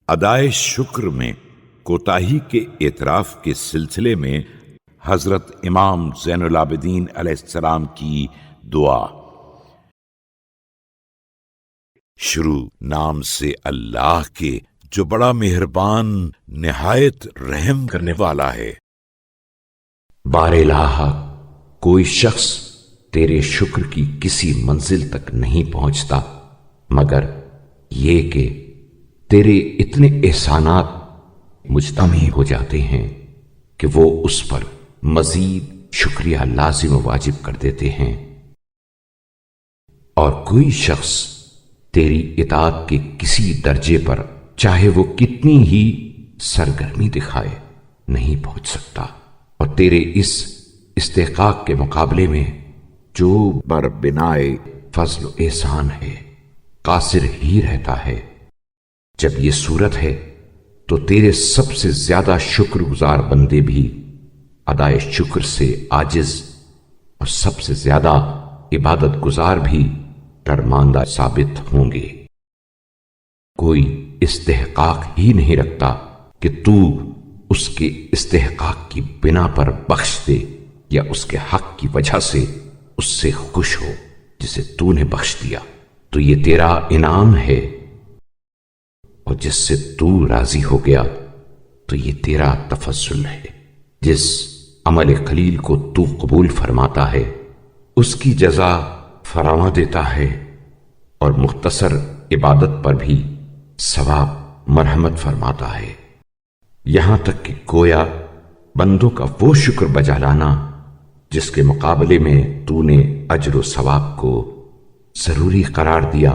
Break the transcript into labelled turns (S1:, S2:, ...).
S1: ادائے شکر میں کوتاہی کے اعتراف کے سلسلے میں حضرت امام زین العابدین علیہ السلام کی دعا۔ شروع نام سے اللہ کے جو بڑا مہربان نہایت رحم کرنے والا ہے۔
S2: بار الہ، کوئی شخص تیرے شکر کی کسی منزل تک نہیں پہنچتا مگر یہ کہ تیرے اتنے احسانات مجتمع ہو جاتے ہیں کہ وہ اس پر مزید شکریہ لازم و واجب کر دیتے ہیں۔ اور کوئی شخص تیری اطاعت کے کسی درجے پر چاہے وہ کتنی ہی سرگرمی دکھائے نہیں پہنچ سکتا، اور تیرے اس استحقاق کے مقابلے میں جو بر بنائے فضل و احسان ہے قاصر ہی رہتا ہے۔ جب یہ صورت ہے تو تیرے سب سے زیادہ شکر گزار بندے بھی ادائے شکر سے عاجز اور سب سے زیادہ عبادت گزار بھی درماندہ ثابت ہوں گے۔ کوئی استحقاق ہی نہیں رکھتا کہ تو اس کے استحقاق کی بنا پر بخش دے یا اس کے حق کی وجہ سے اس سے خوش ہو جسے تو نے بخش دیا تو یہ تیرا انعام ہے، اور جس سے تو راضی ہو گیا تو یہ تیرا تفضل ہے۔ جس عمل قلیل کو تو قبول فرماتا ہے اس کی جزا فراواں دیتا ہے، اور مختصر عبادت پر بھی ثواب مرحمت فرماتا ہے، یہاں تک کہ گویا بندوں کا وہ شکر بجا لانا جس کے مقابلے میں تو نے اجر و ثواب کو ضروری قرار دیا